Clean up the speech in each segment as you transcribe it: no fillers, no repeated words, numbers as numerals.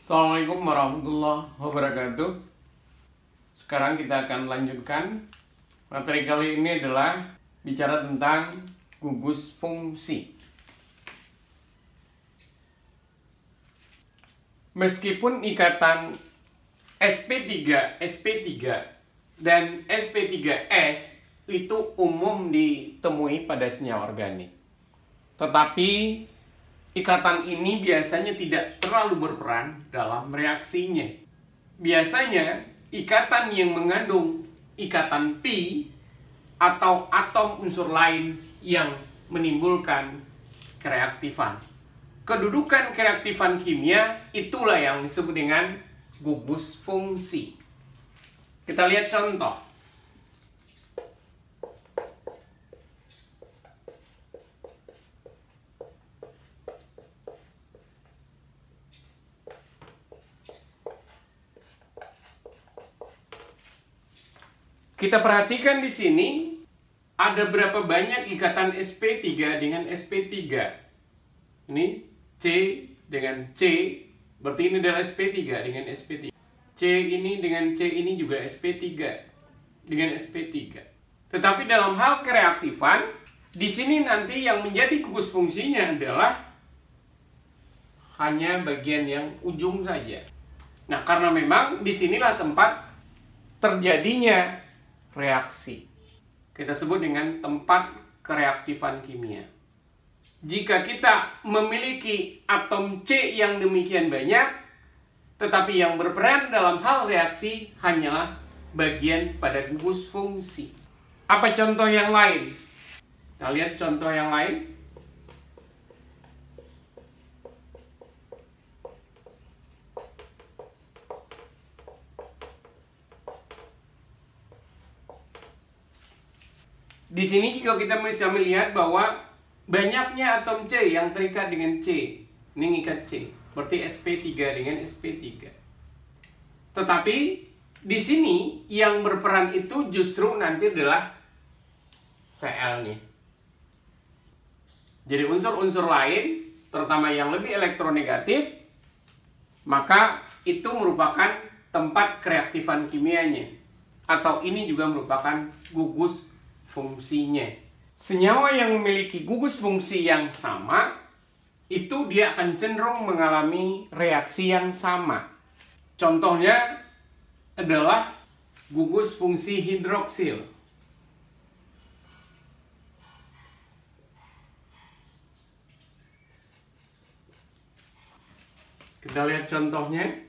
Assalamualaikum warahmatullahi wabarakatuh. Sekarang kita akan lanjutkan. Materi kali ini adalah bicara tentang gugus fungsi. Meskipun ikatan sp3 dan sp3s itu umum ditemui pada senyawa organik, tetapi ikatan ini biasanya tidak terlalu berperan dalam reaksinya. Biasanya, ikatan yang mengandung ikatan pi atau atom unsur lain yang menimbulkan kereaktifan. Kedudukan kereaktifan kimia itulah yang disebut dengan gugus fungsi. Kita lihat contoh. Kita perhatikan di sini ada berapa banyak ikatan sp3 dengan sp3. Ini C dengan C, berarti ini adalah sp3 dengan sp3. C ini dengan C ini juga sp3 dengan sp3. Tetapi dalam hal kereaktifan, di sini nanti yang menjadi gugus fungsinya adalah hanya bagian yang ujung saja. Nah, karena memang disinilah tempat terjadinya reaksi. Kita sebut dengan tempat kereaktifan kimia. Jika kita memiliki atom C yang demikian banyak, tetapi yang berperan dalam hal reaksi hanyalah bagian pada gugus fungsi. Apa contoh yang lain? Kita lihat contoh yang lain. Di sini juga kita bisa melihat bahwa banyaknya atom C yang terikat dengan C. Ini ngikat C, berarti sp3 dengan sp3. Tetapi di sini yang berperan itu justru nanti adalah Cl-nya. Jadi unsur-unsur lain, terutama yang lebih elektronegatif, maka itu merupakan tempat kereaktifan kimianya. Atau ini juga merupakan gugus fungsinya. Senyawa yang memiliki gugus fungsi yang sama, itu dia akan cenderung mengalami reaksi yang sama. Contohnya adalah gugus fungsi hidroksil. Kita lihat contohnya.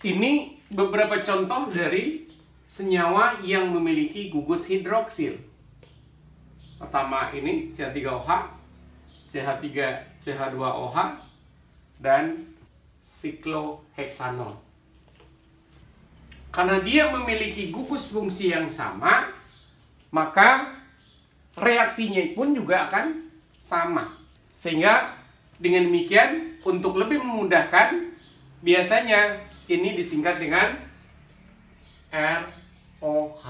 Ini beberapa contoh dari senyawa yang memiliki gugus hidroksil. Pertama ini CH3OH, CH3, CH2OH, dan sikloheksanol. Karena dia memiliki gugus fungsi yang sama, maka reaksinya pun juga akan sama. Sehingga dengan demikian, untuk lebih memudahkan, biasanya ini disingkat dengan ROH.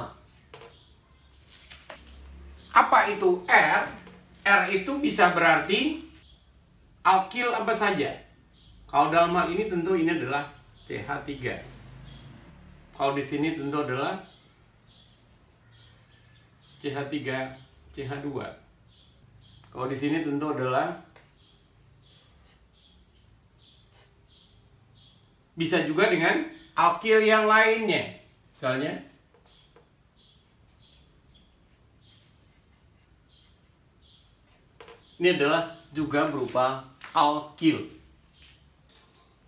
Apa itu R? R itu bisa berarti alkil apa saja. Kalau dalam hal ini tentu ini adalah CH3. Kalau di sini tentu adalah CH3, CH2. Kalau di sini tentu adalah, bisa juga dengan alkil yang lainnya. Misalnya ini adalah juga berupa alkil.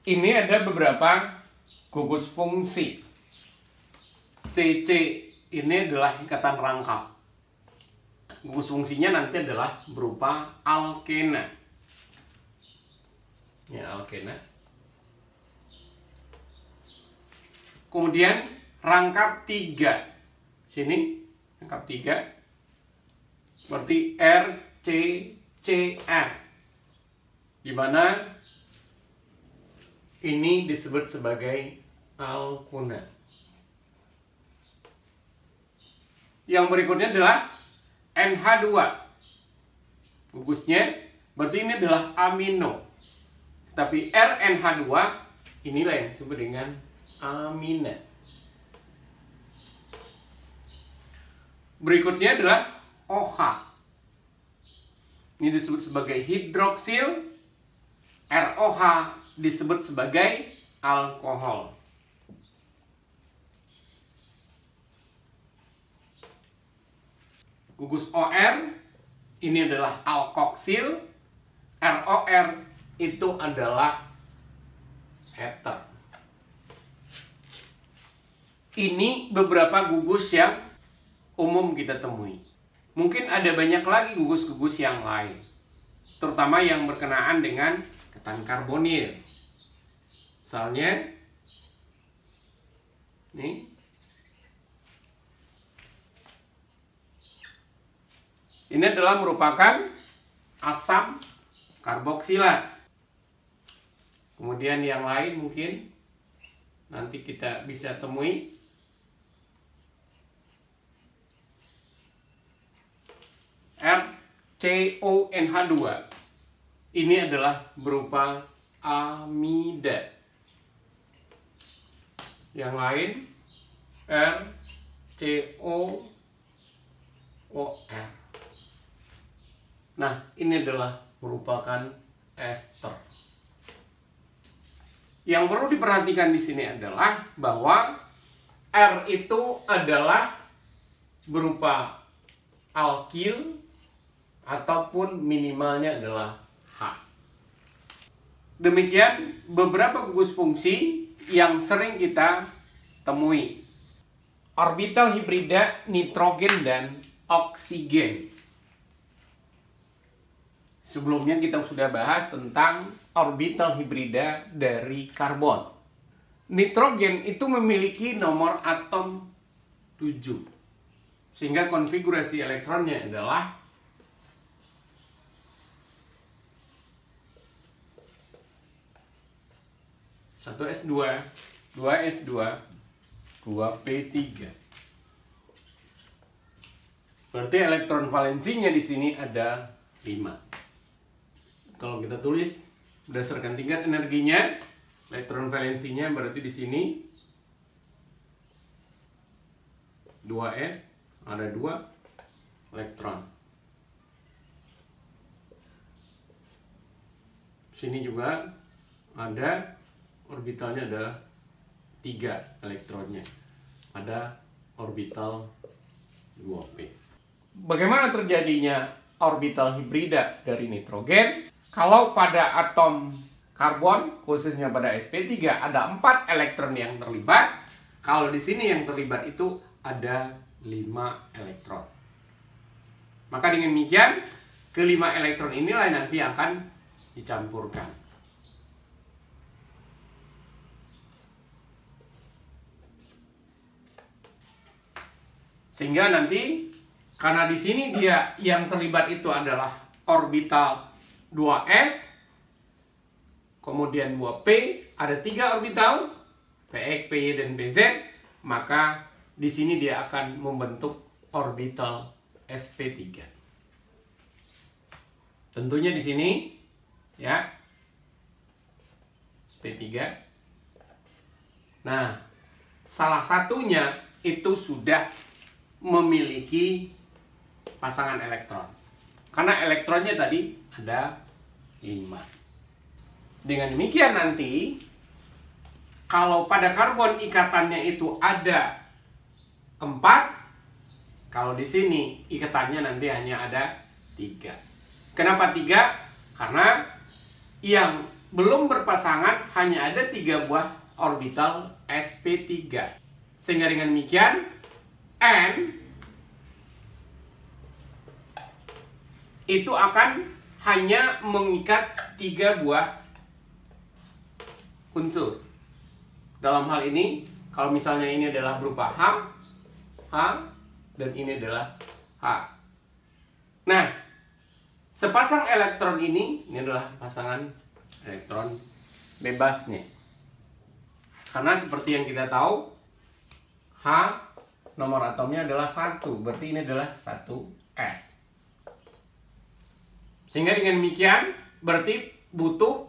Ini ada beberapa gugus fungsi. CC ini adalah ikatan rangkap. Gugus fungsinya nanti adalah berupa alkena. Ya, alkena. Kemudian rangkap 3. Sini rangkap 3. Berarti RCCR. Di mana Ini disebut sebagai alkuna. Yang berikutnya adalah NH2. Gugusnya berarti ini adalah amino. Tapi RNH2 inilah yang disebut dengan amina. Berikutnya adalah OH. Ini disebut sebagai hidroksil. ROH disebut sebagai alkohol. Gugus OR ini adalah alkoksil. ROR itu adalah ether. Ini beberapa gugus yang umum kita temui. Mungkin ada banyak lagi gugus-gugus yang lain, terutama yang berkenaan dengan ketan karbonil. Misalnya nih, ini adalah merupakan asam karboksilat. Kemudian yang lain mungkin nanti kita bisa temui. RCONH2 ini adalah berupa amida. Yang lain RCOOR. Nah, ini adalah merupakan ester. Yang perlu diperhatikan di sini adalah bahwa R itu adalah berupa alkil ataupun minimalnya adalah H. Demikian beberapa gugus fungsi yang sering kita temui. Orbital hibrida nitrogen dan oksigen. Sebelumnya kita sudah bahas tentang orbital hibrida dari karbon. Nitrogen itu memiliki nomor atom 7. Sehingga konfigurasi elektronnya adalah 1s2, 2s2, 2p3. Berarti elektron valensinya di sini ada 5. Kalau kita tulis berdasarkan tingkat energinya, elektron valensinya berarti di sini 2s ada 2 elektron. Sini juga ada orbitalnya ada 3 elektronnya. Ada orbital 2p. Bagaimana terjadinya orbital hibrida dari nitrogen? Kalau pada atom karbon, khususnya pada sp3 ada 4 elektron yang terlibat. Kalau di sini yang terlibat itu ada 5 elektron. Maka dengan demikian, kelima elektron inilah nanti akan dicampurkan. Sehingga nanti karena di sini dia yang terlibat itu adalah orbital 2s, kemudian 2p, ada 3 orbital px, py, dan pz, maka di sini dia akan membentuk orbital sp3. Tentunya di sini ya sp3. Nah, salah satunya itu sudah memiliki pasangan elektron. Karena elektronnya tadi ada 5. Dengan demikian nanti kalau pada karbon ikatannya itu ada 4, kalau di sini ikatannya nanti hanya ada 3. Kenapa 3? Karena yang belum berpasangan hanya ada 3 buah orbital sp3. Sehingga dengan demikian N itu akan hanya mengikat 3 buah unsur. Dalam hal ini, kalau misalnya ini adalah berupa H, dan ini adalah H. Nah, sepasang elektron ini adalah pasangan elektron bebasnya. Karena seperti yang kita tahu, H nomor atomnya adalah 1, berarti ini adalah 1s. Sehingga dengan demikian berarti butuh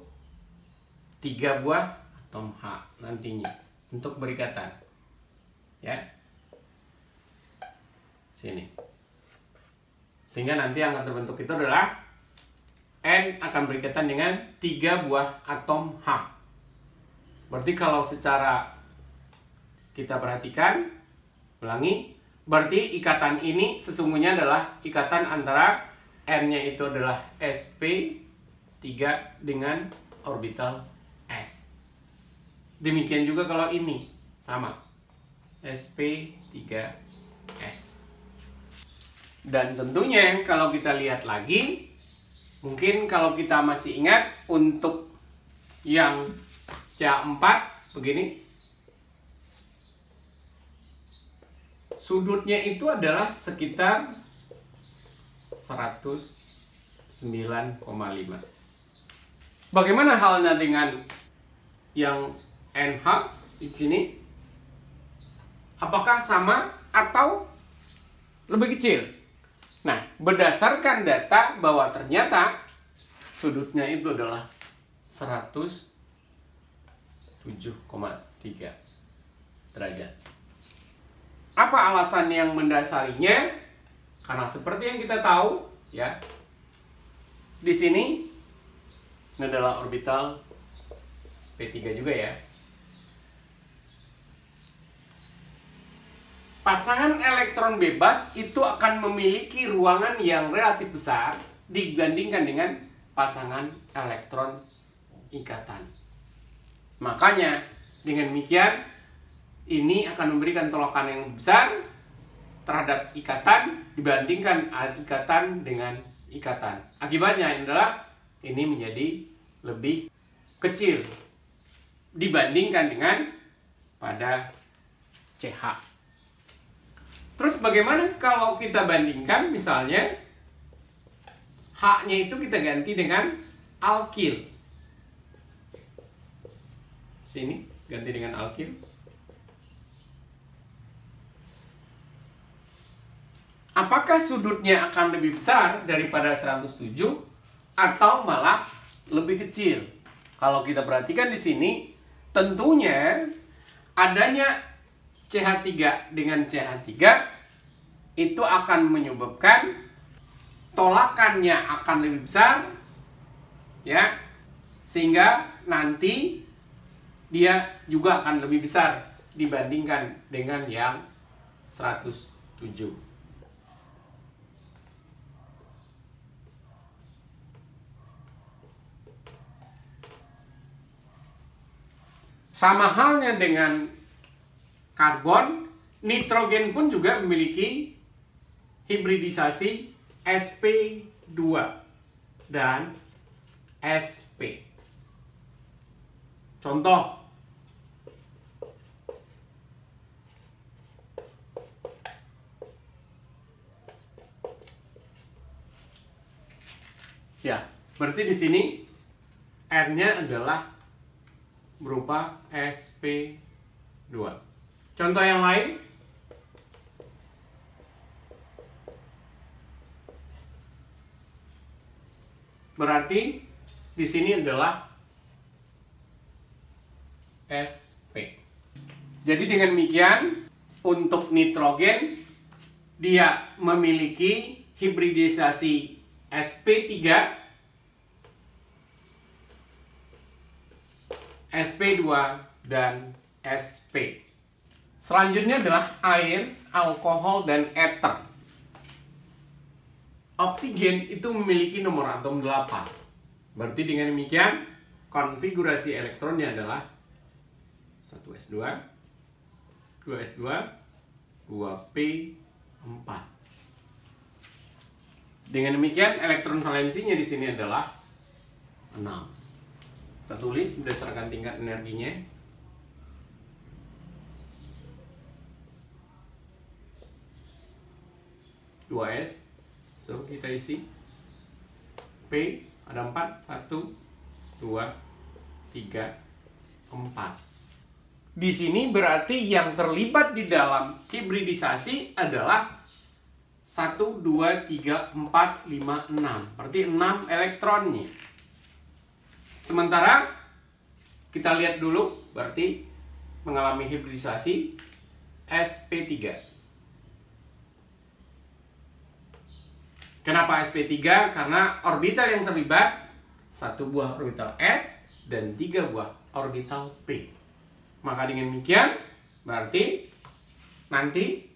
3 buah atom H nantinya untuk berikatan. Ya. Sini. Sehingga nanti yang akan terbentuk itu adalah N akan berikatan dengan 3 buah atom H. Berarti kalau secara kita perhatikan, ulangi, berarti ikatan ini sesungguhnya adalah ikatan antara N-nya itu adalah sp3 dengan orbital s. Demikian juga kalau ini, sama, sp3s. Dan tentunya kalau kita lihat lagi, mungkin kalau kita masih ingat untuk yang CH4 begini, sudutnya itu adalah sekitar 109,5. Bagaimana halnya dengan yang NH di sini? Apakah sama atau lebih kecil? Nah, berdasarkan data bahwa ternyata sudutnya itu adalah 107,3 derajat. Apa alasan yang mendasarinya? Karena seperti yang kita tahu, ya, di sini ini adalah orbital sp3 juga ya. Pasangan elektron bebas itu akan memiliki ruangan yang relatif besar dibandingkan dengan pasangan elektron ikatan. Makanya dengan demikian ini akan memberikan tolokan yang besar terhadap ikatan dibandingkan ikatan dengan ikatan. Akibatnya adalah ini menjadi lebih kecil dibandingkan dengan pada CH. Terus bagaimana kalau kita bandingkan misalnya H-nya itu kita ganti dengan alkil. Sini ganti dengan alkil. Apakah sudutnya akan lebih besar daripada 107 atau malah lebih kecil? Kalau kita perhatikan di sini, tentunya adanya CH3 dengan CH3 itu akan menyebabkan tolakannya akan lebih besar, ya, sehingga nanti dia juga akan lebih besar dibandingkan dengan yang 107. Sama halnya dengan karbon, nitrogen pun juga memiliki hibridisasi sp2 dan sp. Contoh, ya, berarti di sini R-nya adalah berupa sp2. Contoh yang lain, berarti di sini adalah sp. Jadi dengan demikian untuk nitrogen dia memiliki hibridisasi sp3, sp2 dan sp. Selanjutnya adalah air, alkohol, dan ether. Oksigen itu memiliki nomor atom 8. Berarti dengan demikian konfigurasi elektronnya adalah 1s2, 2s2, 2p4. Dengan demikian elektron valensinya di sini adalah 6. Kita tulis berdasarkan tingkat energinya. S. So kita isi P ada 4, 1, 2, 3, 4. Di sini berarti yang terlibat di dalam hibridisasi adalah 1, 2, 3, 4, 5, 6. Berarti 6 elektronnya. Sementara kita lihat dulu, berarti mengalami hibridisasi sp3. Kenapa sp3? Karena orbital yang terlibat 1 buah orbital s dan 3 buah orbital p. Maka dengan demikian berarti nanti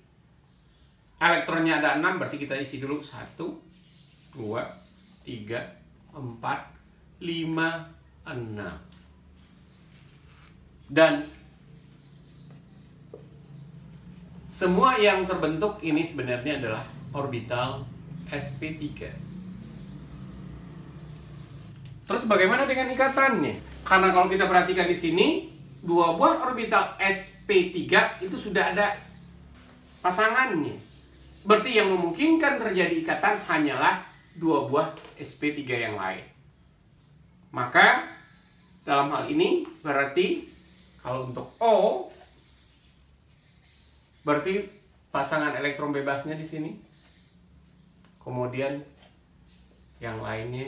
elektronnya ada 6, berarti kita isi dulu 1, 2, 3, 4, 5, 6. Dan semua yang terbentuk ini sebenarnya adalah orbital sp3. Terus bagaimana dengan ikatannya? Karena kalau kita perhatikan di sini, 2 buah orbital sp3 itu sudah ada pasangannya. Berarti yang memungkinkan terjadi ikatan hanyalah 2 buah sp3 yang lain. Maka dalam hal ini berarti kalau untuk O, berarti pasangan elektron bebasnya di sini. Kemudian yang lainnya,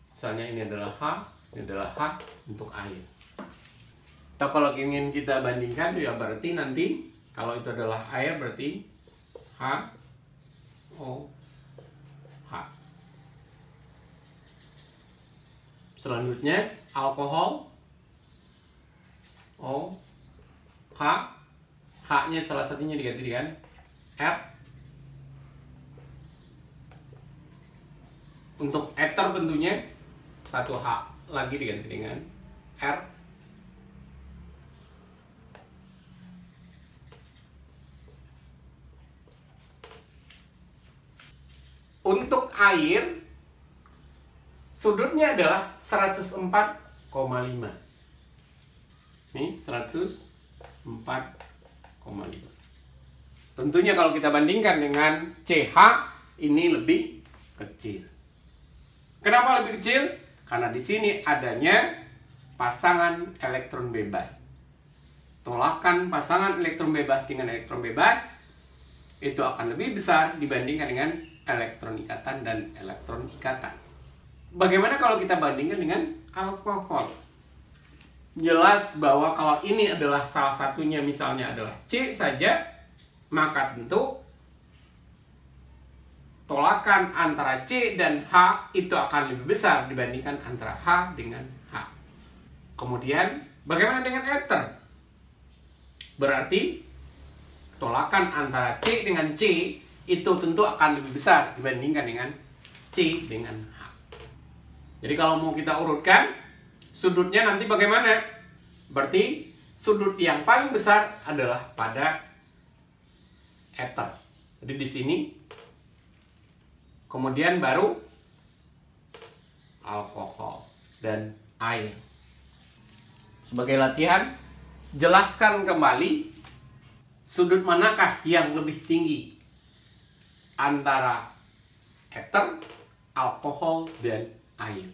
misalnya ini adalah H, ini adalah H untuk air. Atau kalau ingin kita bandingkan, ya berarti nanti kalau itu adalah air berarti H, O, H. Selanjutnya alkohol, O, H. H-nya salah satunya diganti dengan R. Untuk ether tentunya 1H lagi diganti dengan R. Untuk air, sudutnya adalah 104,5. Ini 104,5. Tentunya kalau kita bandingkan dengan CH, ini lebih kecil. Kenapa lebih kecil? Karena di sini adanya pasangan elektron bebas. Tolakan pasangan elektron bebas dengan elektron bebas itu akan lebih besar dibandingkan dengan elektron ikatan dan elektron ikatan. Bagaimana kalau kita bandingkan dengan alkohol? Jelas bahwa kalau ini adalah salah satunya, misalnya adalah C saja, maka tentu tolakan antara C dan H itu akan lebih besar dibandingkan antara H dengan H. Kemudian bagaimana dengan ether? Berarti tolakan antara C dengan C itu tentu akan lebih besar dibandingkan dengan C dengan H. Jadi kalau mau kita urutkan, sudutnya nanti bagaimana? Berarti sudut yang paling besar adalah pada ether. Jadi di sini, kemudian baru alkohol dan air. Sebagai latihan, jelaskan kembali sudut manakah yang lebih tinggi antara ether, alkohol, dan air.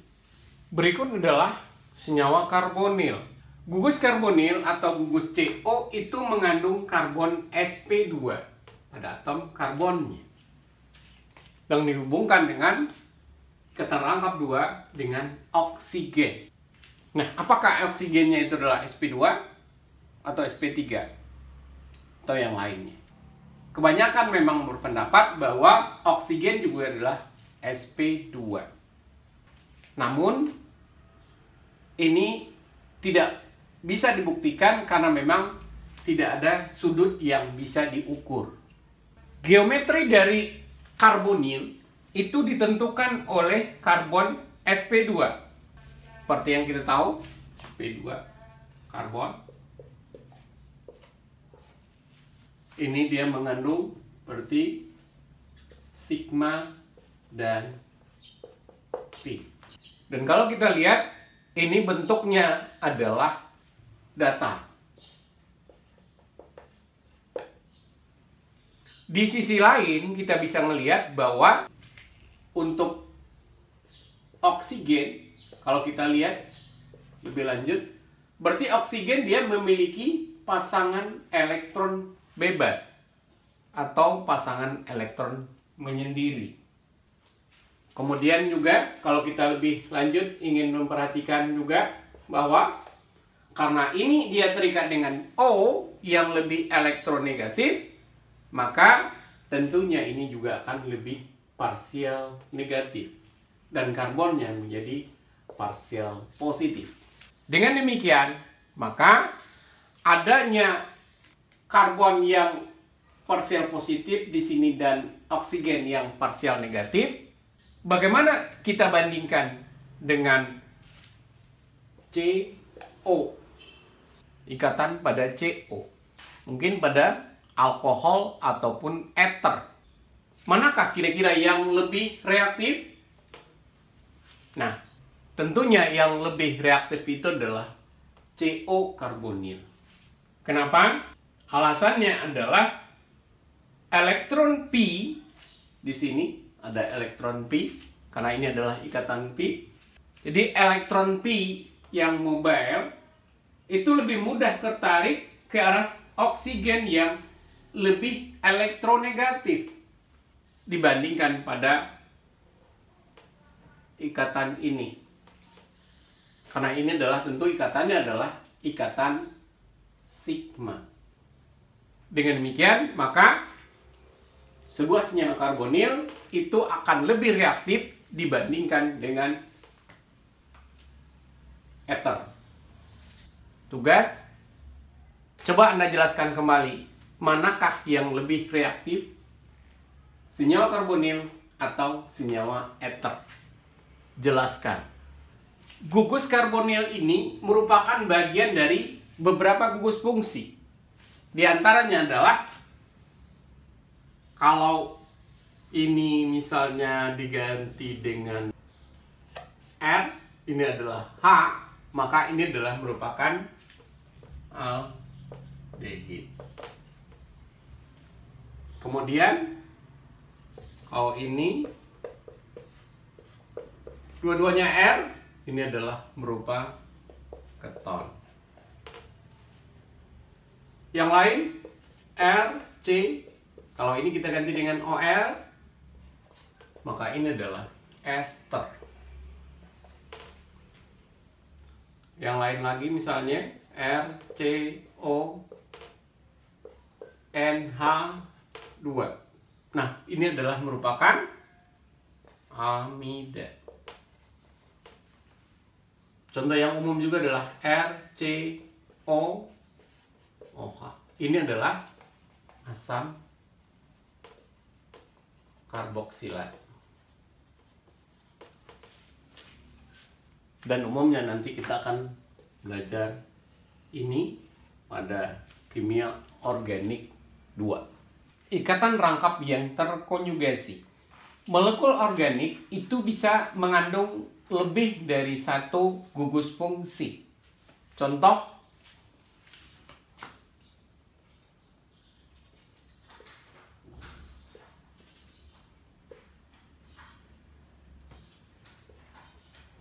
Berikut adalah senyawa karbonil. Gugus karbonil atau gugus CO itu mengandung karbon sp2 pada atom karbonnya, yang dihubungkan dengan keterangkap 2 dengan oksigen. Nah, apakah oksigennya itu adalah sp2 atau sp3 atau yang lainnya? Kebanyakan memang berpendapat bahwa oksigen juga adalah sp2. Namun ini tidak bisa dibuktikan karena memang tidak ada sudut yang bisa diukur. Geometri dari karbonil itu ditentukan oleh karbon sp2. Seperti yang kita tahu, sp2 karbon. Ini dia mengandung berarti sigma dan pi. Dan kalau kita lihat, ini bentuknya adalah datar. Di sisi lain, kita bisa melihat bahwa untuk oksigen, kalau kita lihat lebih lanjut, Berarti oksigen dia memiliki pasangan elektron bebas atau pasangan elektron menyendiri. Kemudian juga kalau kita lebih lanjut ingin memperhatikan juga bahwa karena ini dia terikat dengan O yang lebih elektronegatif, maka tentunya ini juga akan lebih parsial negatif dan karbonnya menjadi parsial positif. Dengan demikian, maka adanya karbon yang parsial positif di sini dan oksigen yang parsial negatif, bagaimana kita bandingkan dengan CO? Ikatan pada CO. Mungkin pada alkohol ataupun ether. Manakah kira-kira yang lebih reaktif? Nah, tentunya yang lebih reaktif itu adalah CO karbonil. Kenapa? Alasannya adalah elektron P di sini ada elektron P karena ini adalah ikatan P. Jadi elektron P yang mobile itu lebih mudah tertarik ke arah oksigen yang lebih elektronegatif dibandingkan pada ikatan ini. Karena ini adalah tentu ikatannya adalah ikatan sigma. Dengan demikian, maka sebuah senyawa karbonil itu akan lebih reaktif dibandingkan dengan ether. Tugas, coba Anda jelaskan kembali, manakah yang lebih reaktif? Senyawa karbonil atau senyawa ether? Jelaskan. Gugus karbonil ini merupakan bagian dari beberapa gugus fungsi. Di antaranya adalah kalau ini misalnya diganti dengan R, ini adalah H, maka ini adalah merupakan aldehid. Kemudian kalau ini dua-duanya R, ini adalah merupakan keton. Yang lain R, C, kalau ini kita ganti dengan OR, maka ini adalah ester. Yang lain lagi misalnya RCO NH2. Nah, ini adalah merupakan amida. Contoh yang umum juga adalah RCO OH. Ini adalah asam karboksilat. Dan umumnya nanti kita akan belajar ini pada kimia organik 2. Ikatan rangkap yang terkonjugasi. Molekul organik itu bisa mengandung lebih dari satu gugus fungsi. Contoh,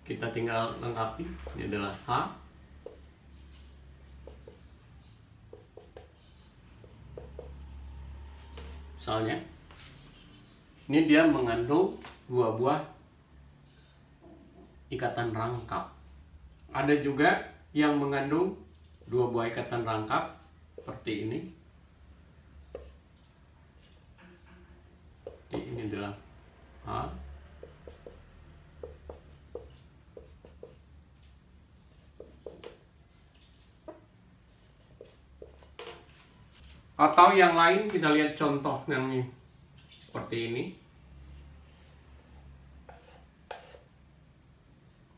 kita tinggal lengkapi. Ini adalah H. Misalnya, ini dia mengandung 2 buah ikatan rangkap. Ada juga yang mengandung 2 buah ikatan rangkap seperti ini. Ini adalah H. Atau yang lain, kita lihat contoh yang seperti ini.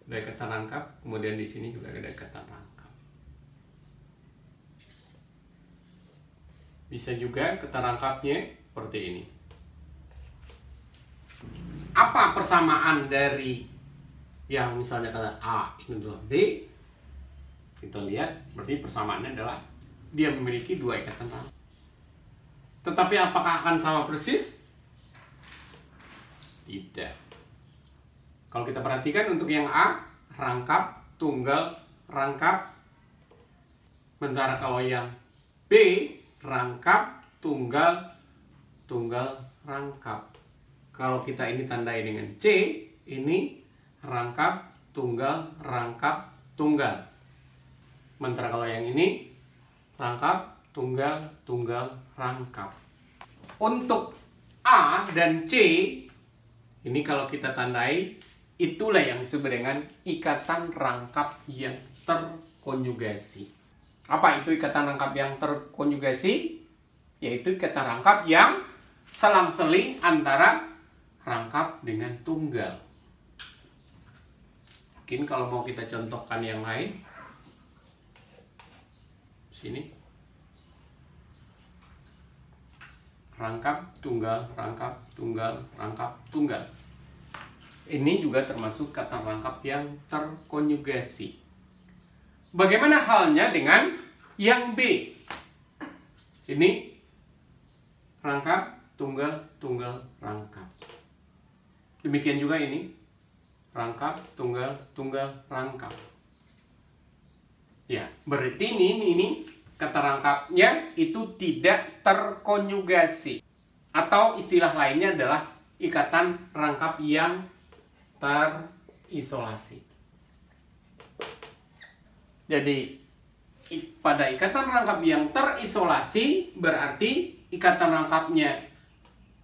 Ada ikatan rangkap, kemudian di sini juga ada ikatan rangkap. Bisa juga ikatan rangkapnya seperti ini. Apa persamaan dari yang misalnya kata A ini adalah B? Kita lihat, berarti persamaannya adalah dia memiliki 2 ikatan rangkap. Tetapi apakah akan sama persis? Tidak. Kalau kita perhatikan untuk yang A, rangkap, tunggal, rangkap, Sementara kalau yang B, rangkap, tunggal, tunggal, rangkap. Kalau kita ini tandai dengan C, ini rangkap, tunggal, rangkap, tunggal. Sementara kalau yang ini rangkap, tunggal, tunggal, rangkap. Untuk A dan C, ini kalau kita tandai, itulah yang disebut dengan ikatan rangkap yang terkonjugasi. Apa itu ikatan rangkap yang terkonjugasi? Yaitu ikatan rangkap yang selang-seling antara rangkap dengan tunggal. Mungkin kalau mau kita contohkan yang lain, sini rangkap, tunggal, rangkap, tunggal, rangkap, tunggal. Ini juga termasuk kata rangkap yang terkonjugasi. Bagaimana halnya dengan yang B? Ini rangkap, tunggal, tunggal, rangkap. Demikian juga ini rangkap, tunggal, tunggal, rangkap. Ya, berarti ini kata rangkapnya itu tidak terkonjugasi. Atau istilah lainnya adalah ikatan rangkap yang terisolasi. Jadi pada ikatan rangkap yang terisolasi berarti ikatan rangkapnya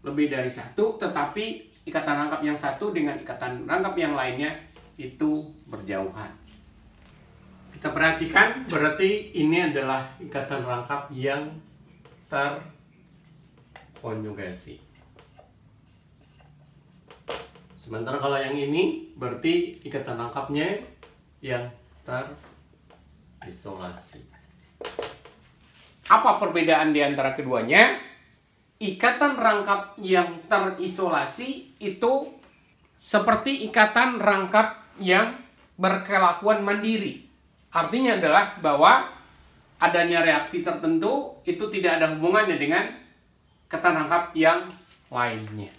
lebih dari satu, tetapi ikatan rangkap yang satu dengan ikatan rangkap yang lainnya itu berjauhan. Kita perhatikan, berarti ini adalah ikatan rangkap yang terkonjugasi. Sementara kalau yang ini berarti ikatan rangkapnya yang terisolasi. Apa perbedaan di antara keduanya? Ikatan rangkap yang terisolasi itu seperti ikatan rangkap yang berkelakuan mandiri. Artinya adalah bahwa adanya reaksi tertentu itu tidak ada hubungannya dengan ikatan rangkap yang lainnya.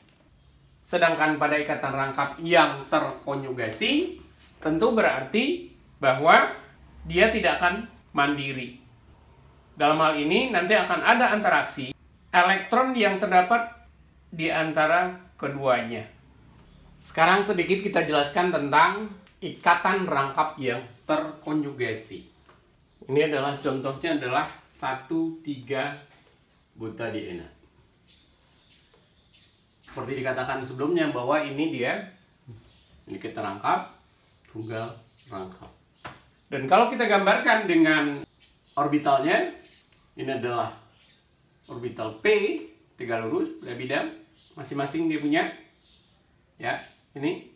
Sedangkan pada ikatan rangkap yang terkonjugasi tentu berarti bahwa dia tidak akan mandiri. Dalam hal ini nanti akan ada interaksi elektron yang terdapat di antara keduanya. Sekarang sedikit kita jelaskan tentang ikatan rangkap yang terkonjugasi. Ini adalah contohnya adalah 1,3 butadiena. Seperti dikatakan sebelumnya bahwa ini dia kita rangkap, tunggal rangkap. Dan kalau kita gambarkan dengan orbitalnya, ini adalah orbital P, 3 lurus, pada bidang, masing-masing dia punya. Ya, ini.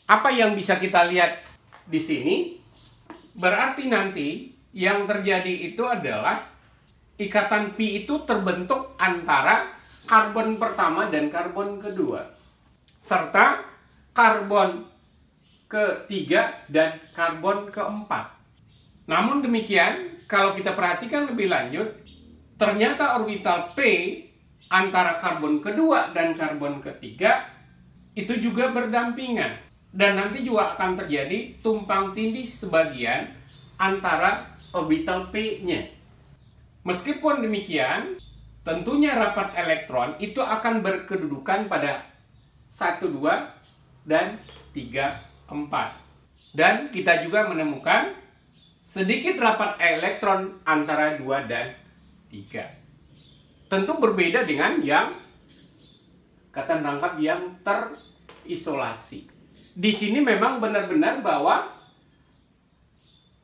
Apa yang bisa kita lihat di sini? Berarti nanti yang terjadi itu adalah ikatan Pi itu terbentuk antara karbon pertama dan karbon kedua, serta karbon ketiga dan karbon keempat. Namun demikian, kalau kita perhatikan lebih lanjut, ternyata orbital P antara karbon kedua dan karbon ketiga itu juga berdampingan. Dan nanti juga akan terjadi tumpang tindih sebagian antara orbital P-nya. Meskipun demikian, tentunya rapat elektron itu akan berkedudukan pada 1, 2, dan 3, 4. Dan kita juga menemukan sedikit rapat elektron antara 2 dan 3. Tentu berbeda dengan yang ikatan rangkap yang terisolasi. Di sini memang benar-benar bahwa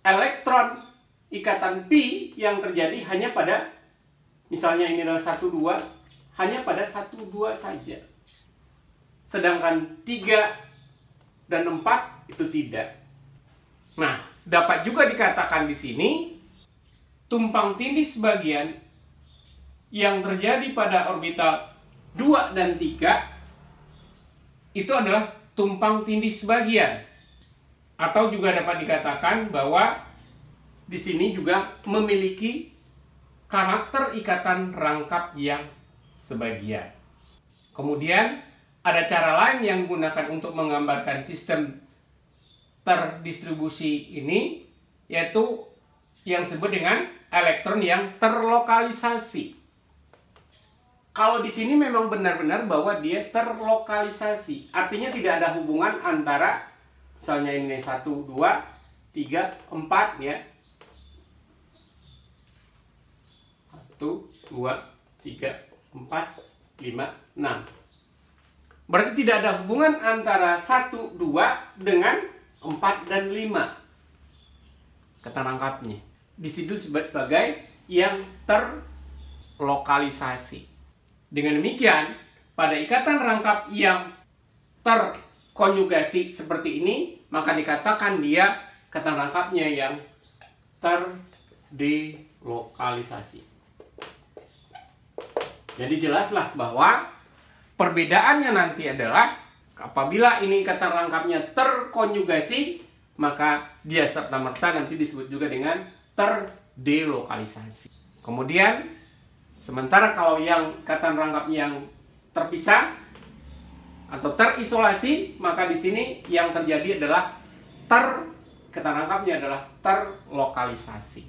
elektron ikatan Pi yang terjadi hanya pada, misalnya ini adalah 1, 2, hanya pada 1, 2 saja. Sedangkan 3 dan 4 itu tidak. Nah, dapat juga dikatakan di sini tumpang tindih sebagian yang terjadi pada orbital 2 dan 3 itu adalah tumpang tindih sebagian. Atau juga dapat dikatakan bahwa di sini juga memiliki karakter ikatan rangkap yang sebagian. Kemudian ada cara lain yang digunakan untuk menggambarkan sistem terdistribusi ini, yaitu yang disebut dengan elektron yang terlokalisasi. Kalau di sini memang benar-benar bahwa dia terlokalisasi, artinya tidak ada hubungan antara misalnya ini 1, 2, 3, 4 ya. 1, 2, 3, 4, 5, 6. Berarti tidak ada hubungan antara 1, 2 dengan 4 dan 5. Kata rangkapnya. Di situ sebagai yang terlokalisasi. Dengan demikian, pada ikatan rangkap yang terkonjugasi seperti ini, maka dikatakan dia ikatan rangkapnya yang terdelokalisasi. Jadi jelaslah bahwa perbedaannya nanti adalah apabila ini ikatan rangkapnya terkonjugasi, maka dia serta-merta nanti disebut juga dengan terdelokalisasi. Kemudian sementara kalau yang ikatan rangkap yang terpisah atau terisolasi, maka di sini yang terjadi adalah ikatan rangkapnya adalah terlokalisasi.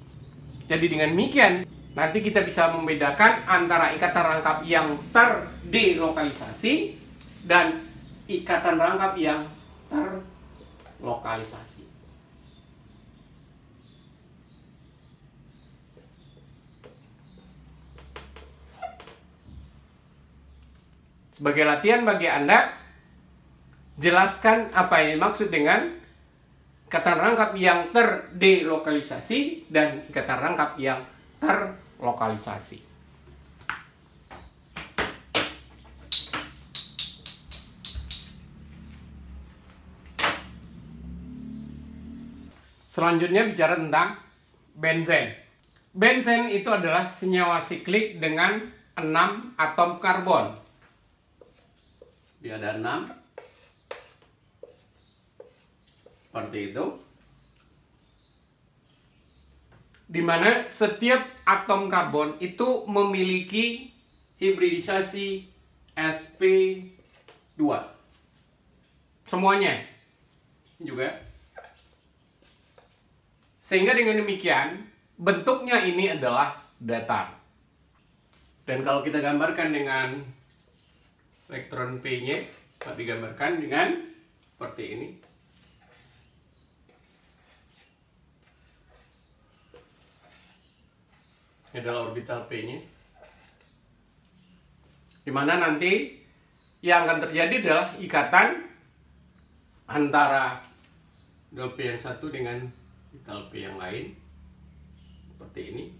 Jadi dengan demikian nanti kita bisa membedakan antara ikatan rangkap yang terdelokalisasi dan ikatan rangkap yang terlokalisasi. Sebagai latihan bagi Anda, jelaskan apa yang dimaksud dengan ikatan rangkap yang terdelokalisasi dan ikatan rangkap yang terlokalisasi. Selanjutnya bicara tentang benzen. Benzen itu adalah senyawa siklik dengan 6 atom karbon. Dia ada 6 seperti itu, di mana setiap atom karbon itu memiliki hibridisasi sp2 semuanya juga, sehingga dengan demikian bentuknya ini adalah datar. Dan kalau kita gambarkan dengan elektron P-nya digambarkan dengan seperti ini. Ini adalah orbital P-nya. Dimana nanti yang akan terjadi adalah ikatan antara orbital P yang satu dengan orbital P yang lain. Seperti ini.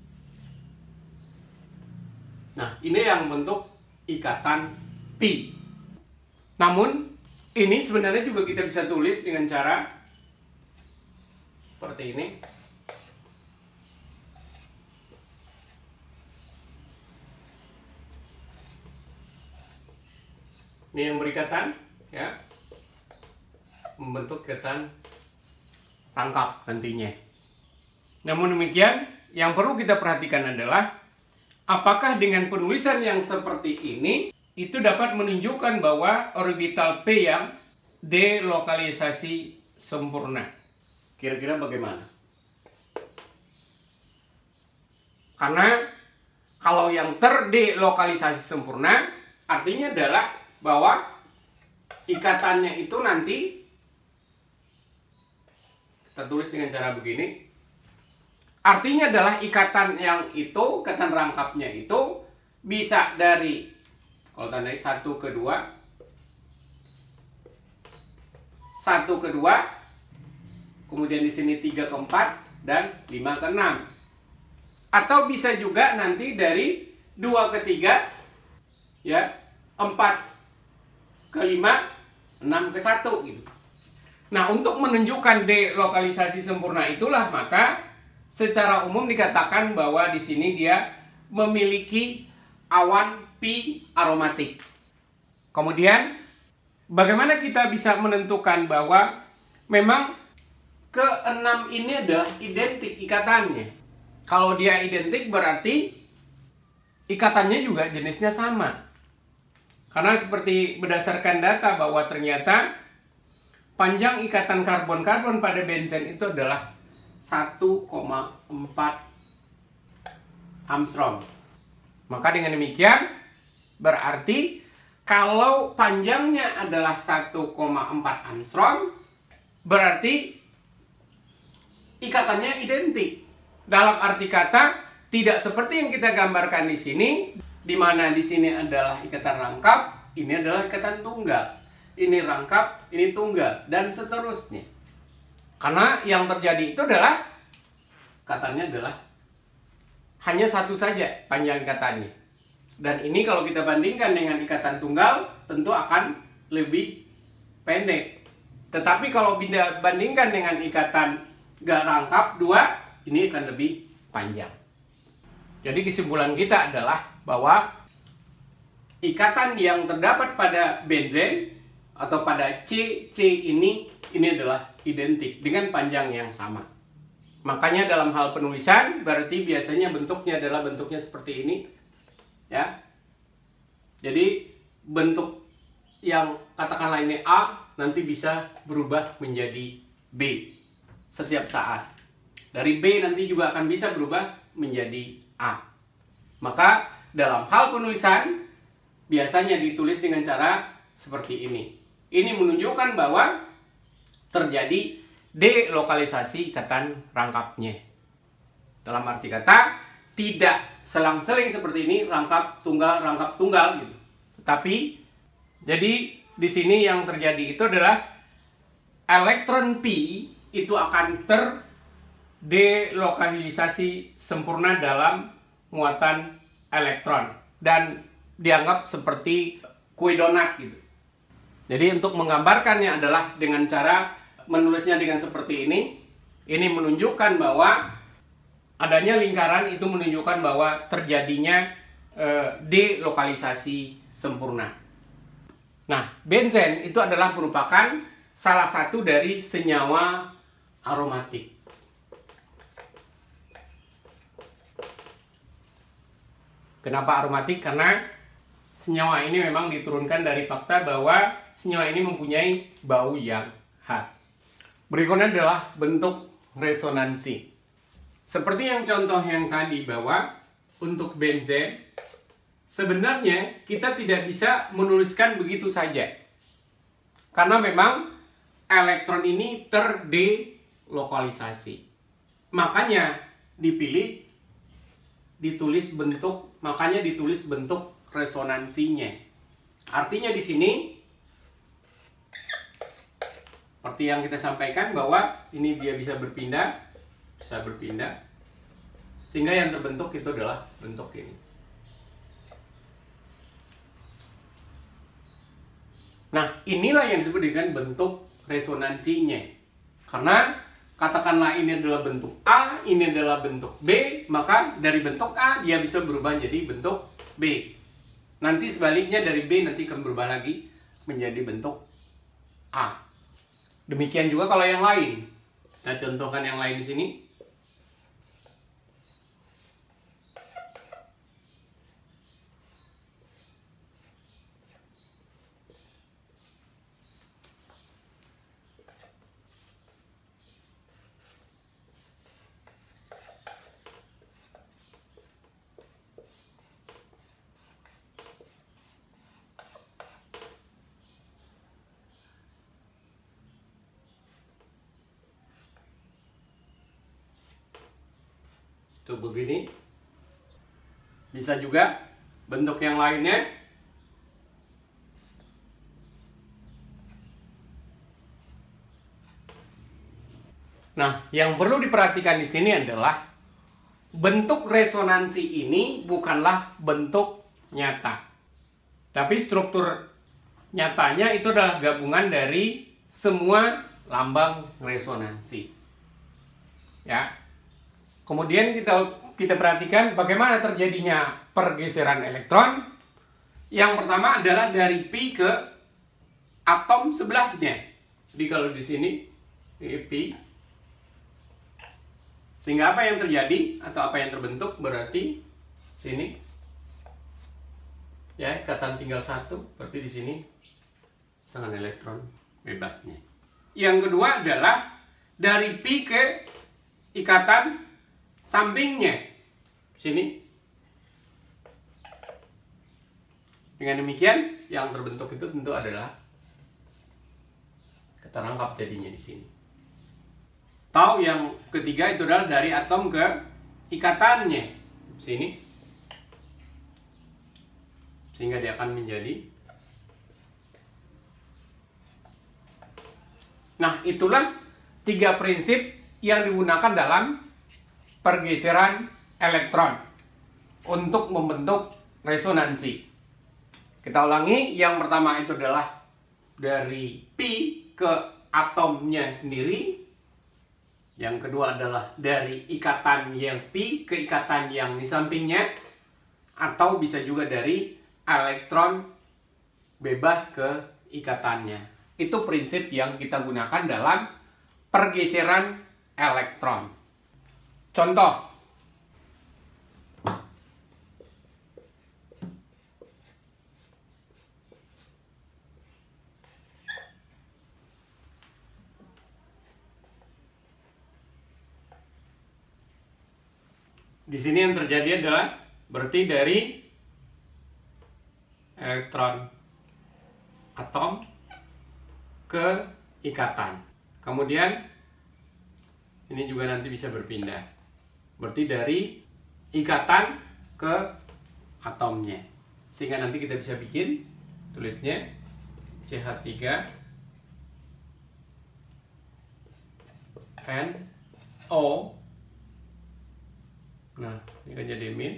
Nah, ini yang bentuk ikatan Pi. Namun ini sebenarnya juga kita bisa tulis dengan cara seperti ini. Ini yang berikatan ya, membentuk ikatan rangkap nantinya. Namun demikian, yang perlu kita perhatikan adalah apakah dengan penulisan yang seperti ini itu dapat menunjukkan bahwa orbital P yang delokalisasi sempurna. Kira-kira bagaimana? Karena kalau yang terdelokalisasi sempurna artinya adalah bahwa ikatannya itu nanti kita tulis dengan cara begini. Artinya adalah ikatan yang itu, ikatan rangkapnya itu bisa dari, kalau tandai 1 ke 2, 1 ke 2, kemudian di sini 3 ke 4, dan 5 ke 6. Atau bisa juga nanti dari 2 ke 3, ya, 4 ke 5, 6 ke 1 gitu. Nah, untuk menunjukkan delokalisasi sempurna itulah maka secara umum dikatakan bahwa di sini dia memiliki awan pi aromatik. Kemudian bagaimana kita bisa menentukan bahwa memang ke-6 ini adalah identik ikatannya. Kalau dia identik berarti ikatannya juga jenisnya sama. Karena seperti berdasarkan data bahwa ternyata panjang ikatan karbon-karbon pada benzen itu adalah 1,4 Armstrong. Maka dengan demikian berarti kalau panjangnya adalah 1,4 Armstrong, berarti ikatannya identik. Dalam arti kata, tidak seperti yang kita gambarkan di sini, di mana di sini adalah ikatan rangkap, ini adalah ikatan tunggal. Ini rangkap, ini tunggal, dan seterusnya. Karena yang terjadi itu adalah ikatannya adalah hanya satu saja panjang ikatannya. Dan ini kalau kita bandingkan dengan ikatan tunggal, tentu akan lebih pendek. Tetapi kalau bandingkan dengan ikatan gak rangkap dua, ini akan lebih panjang. Jadi kesimpulan kita adalah bahwa ikatan yang terdapat pada benzen atau pada C ini adalah identik dengan panjang yang sama. Makanya dalam hal penulisan berarti biasanya bentuknya adalah bentuknya seperti ini, ya. Jadi bentuk yang katakanlah ini A nanti bisa berubah menjadi B setiap saat. Dari B nanti juga akan bisa berubah menjadi A. Maka dalam hal penulisan biasanya ditulis dengan cara seperti ini. Ini menunjukkan bahwa terjadi delokalisasi ikatan rangkapnya. Dalam arti kata, tidak selang-seling seperti ini rangkap tunggal gitu. Tapi jadi di sini yang terjadi itu adalah elektron P itu akan terdelokalisasi sempurna dalam muatan elektron dan dianggap seperti kue donat gitu. Jadi untuk menggambarkannya adalah dengan cara menulisnya dengan seperti ini. Ini menunjukkan bahwa adanya lingkaran itu menunjukkan bahwa terjadinya delokalisasi sempurna. Nah, benzen itu adalah merupakan salah satu dari senyawa aromatik. Kenapa aromatik? Karena senyawa ini memang diturunkan dari fakta bahwa senyawa ini mempunyai bau yang khas. Berikutnya adalah bentuk resonansi. Seperti yang contoh yang tadi bahwa untuk benzen sebenarnya kita tidak bisa menuliskan begitu saja. Karena memang elektron ini terdelokalisasi. Makanya ditulis bentuk resonansinya. Artinya di sini seperti yang kita sampaikan bahwa ini dia bisa berpindah, sehingga yang terbentuk itu adalah bentuk ini. Nah, inilah yang disebut dengan bentuk resonansinya. Karena katakanlah ini adalah bentuk A, ini adalah bentuk B, maka dari bentuk A dia bisa berubah jadi bentuk B. Nanti sebaliknya dari B nanti akan berubah lagi menjadi bentuk A. Demikian juga kalau yang lain. Kita contohkan yang lain di sini. Tuh begini. Bisa juga bentuk yang lainnya. Nah, yang perlu diperhatikan di sini adalah bentuk resonansi ini bukanlah bentuk nyata. Tapi struktur nyatanya itu adalah gabungan dari semua lambang resonansi. Ya. Kemudian kita perhatikan bagaimana terjadinya pergeseran elektron. Yang pertama adalah dari pi ke atom sebelahnya. Jadi kalau di sini pi, sehingga apa yang terjadi atau apa yang terbentuk berarti sini ya ikatan tinggal satu, berarti di sini pasangan elektron bebasnya. Yang kedua adalah dari pi ke ikatan sampingnya. Sini. Dengan demikian, yang terbentuk itu tentu adalah keterangkap jadinya di sini. Atau yang ketiga itu adalah dari atom ke ikatannya. Sini. Sehingga dia akan menjadi. Nah, itulah 3 prinsip yang digunakan dalam pergeseran elektron untuk membentuk resonansi. Kita ulangi, yang pertama itu adalah dari pi ke atomnya sendiri. Yang kedua adalah dari ikatan yang pi ke ikatan yang di sampingnya. Atau bisa juga dari elektron bebas ke ikatannya. Itu prinsip yang kita gunakan dalam pergeseran elektron. Contoh. Di sini yang terjadi adalah berarti dari elektron atom ke ikatan. Kemudian ini juga nanti bisa berpindah. Berarti dari ikatan ke atomnya. Sehingga nanti kita bisa bikin tulisnya CH3 NO. Nah, ini kan jadi min.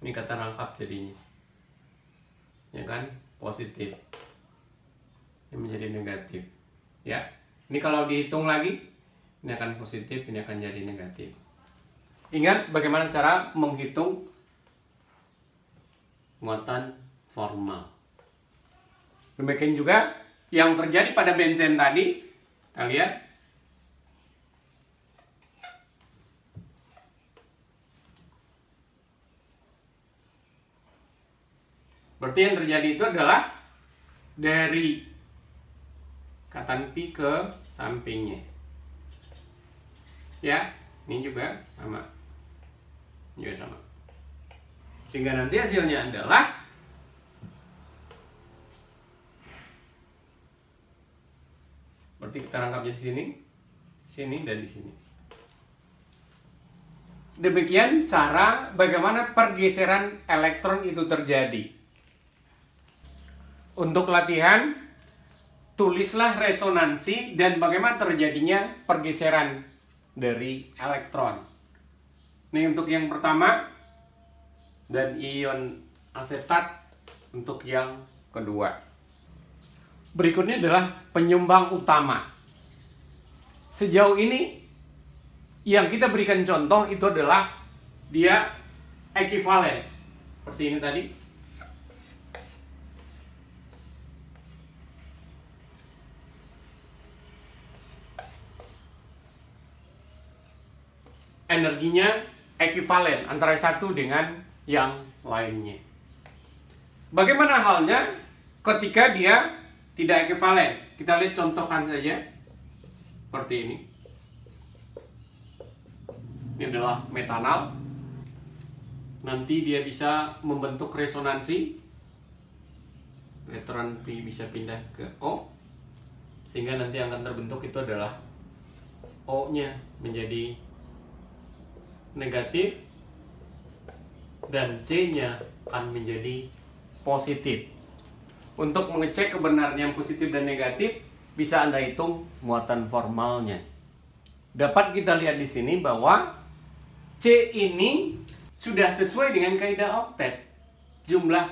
Ini kata rangkap jadinya. Ya kan? Positif. Ini menjadi negatif. Ya. Ini kalau dihitung lagi, ini akan positif, ini akan jadi negatif. Ingat bagaimana cara menghitung muatan formal. Demikian juga yang terjadi pada benzen tadi. Kita lihat. Berarti yang terjadi itu adalah dari ikatan pi ke sampingnya. Ya, ini juga sama. Ini juga sama. Sehingga nanti hasilnya adalah berarti kita rangkapnya di sini, sini dan di sini. Demikian cara bagaimana pergeseran elektron itu terjadi. Untuk latihan, tulislah resonansi dan bagaimana terjadinya pergeseran dari elektron. Ini untuk yang pertama, dan ion asetat untuk yang kedua. Berikutnya adalah penyumbang utama. Sejauh ini yang kita berikan contoh itu adalah dia ekivalen. Seperti ini tadi. Energinya ekivalen antara satu dengan yang lainnya. Bagaimana halnya ketika dia tidak ekivalen? Kita lihat contohkan saja. Seperti ini. Ini adalah metanal. Nanti dia bisa membentuk resonansi. Elektron pi bisa pindah ke O. Sehingga nanti yang akan terbentuk itu adalah O-nya menjadi negatif dan C-nya akan menjadi positif. Untuk mengecek kebenaran positif dan negatif, bisa Anda hitung muatan formalnya. Dapat kita lihat di sini bahwa C ini sudah sesuai dengan kaidah oktet. Jumlah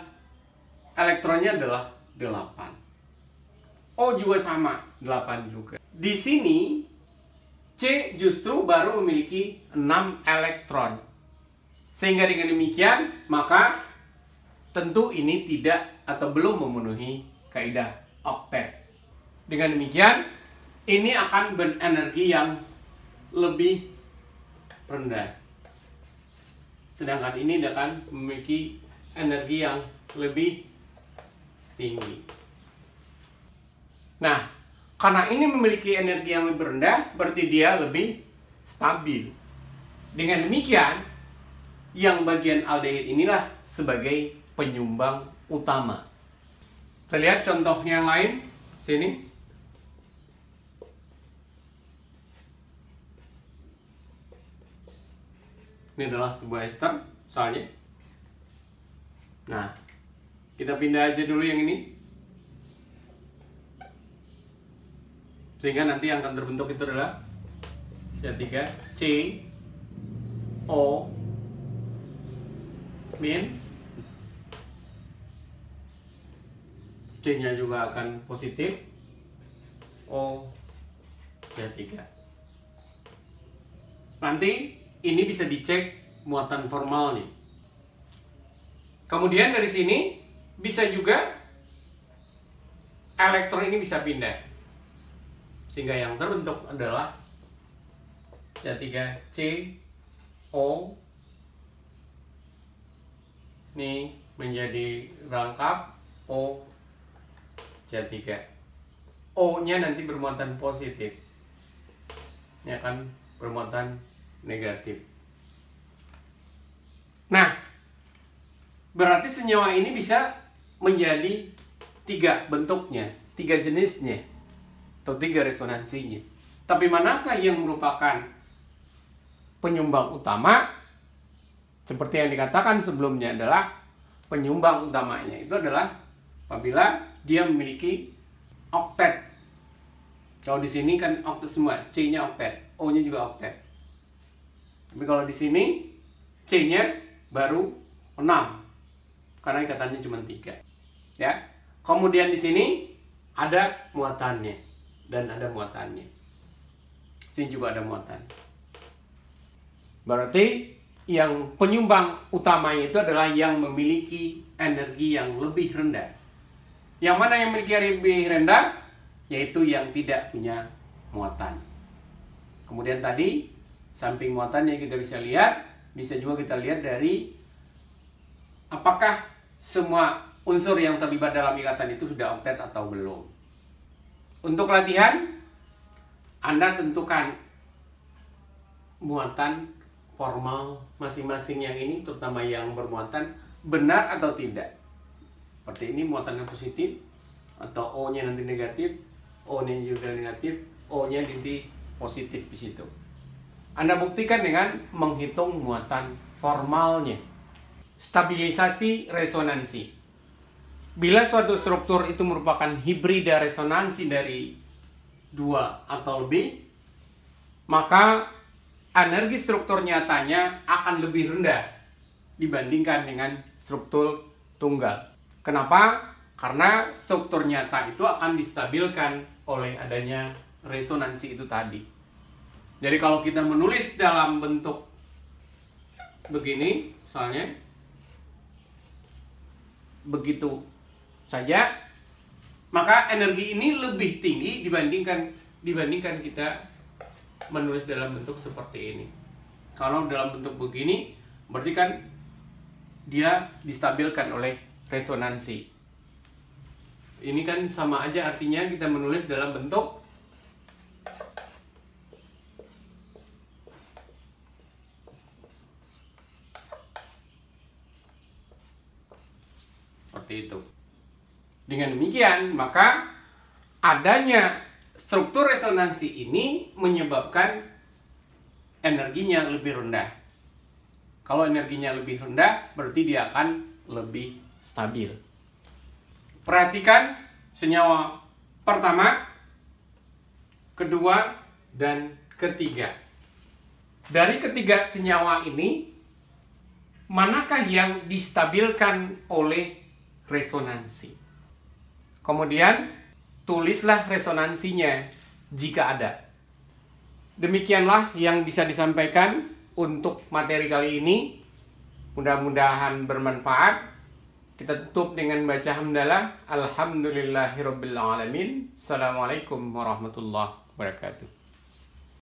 elektronnya adalah 8. O juga sama, 8 juga. Di sini C justru baru memiliki 6 elektron. Sehingga dengan demikian, maka tentu ini tidak atau belum memenuhi kaidah oktet. Dengan demikian, ini akan berenergi yang lebih rendah. Sedangkan ini akan memiliki energi yang lebih tinggi. Nah, karena ini memiliki energi yang lebih rendah, berarti dia lebih stabil. Dengan demikian, yang bagian aldehid inilah sebagai penyumbang utama. Kita lihat contoh yang lain sini. Ini adalah sebuah ester soalnya. Nah, kita pindah aja dulu yang ini. Sehingga nanti yang akan terbentuk itu adalah C3 C O min, C-nya juga akan positif, O C3. Nanti ini bisa dicek muatan formal nih. Kemudian dari sini bisa juga elektron ini bisa pindah, sehingga yang terbentuk adalah C3C O. Ini menjadi rangkap O C3. O-nya nanti bermuatan positif, ini akan bermuatan negatif. Nah, berarti senyawa ini bisa menjadi 3 bentuknya, 3 jenisnya, atau 3 resonansinya. Tapi manakah yang merupakan penyumbang utama? Seperti yang dikatakan sebelumnya, adalah penyumbang utamanya itu adalah apabila dia memiliki oktet. Kalau di sini kan oktet semua, C-nya oktet, O-nya juga oktet. Tapi kalau di sini C-nya baru 6 karena ikatannya cuma 3. Ya. Kemudian di sini ada muatannya dan ada muatannya. Sini juga ada muatan. Berarti yang penyumbang utamanya itu adalah yang memiliki energi yang lebih rendah. Yang mana yang memiliki lebih rendah? Yaitu yang tidak punya muatan. Kemudian tadi samping muatannya kita bisa lihat, bisa juga kita lihat dari apakah semua unsur yang terlibat dalam ikatan itu sudah oktet atau belum. Untuk latihan, Anda tentukan muatan formal masing-masing yang ini, terutama yang bermuatan, benar atau tidak. Seperti ini muatannya positif, atau O-nya nanti negatif, O-nya juga negatif, O-nya nanti positif di situ. Anda buktikan dengan menghitung muatan formalnya. Stabilisasi resonansi. Bila suatu struktur itu merupakan hibrida resonansi dari 2 atau lebih, maka energi struktur nyatanya akan lebih rendah dibandingkan dengan struktur tunggal. Kenapa? Karena struktur nyata itu akan distabilkan oleh adanya resonansi itu tadi. Jadi kalau kita menulis dalam bentuk begini, misalnya begitu saja, maka energi ini lebih tinggi dibandingkan kita menulis dalam bentuk seperti ini. Kalau dalam bentuk begini, berarti kan dia distabilkan oleh resonansi. Ini kan sama aja artinya kita menulis dalam bentuk seperti itu. Dengan demikian, maka adanya struktur resonansi ini menyebabkan energinya lebih rendah. Kalau energinya lebih rendah, berarti dia akan lebih stabil. Perhatikan senyawa pertama, kedua, dan ketiga. Dari ketiga senyawa ini, manakah yang distabilkan oleh resonansi? Kemudian, tulislah resonansinya jika ada. Demikianlah yang bisa disampaikan untuk materi kali ini. Mudah-mudahan bermanfaat. Kita tutup dengan baca hamdalah. Alhamdulillahirabbil alamin. Assalamualaikum warahmatullahi wabarakatuh.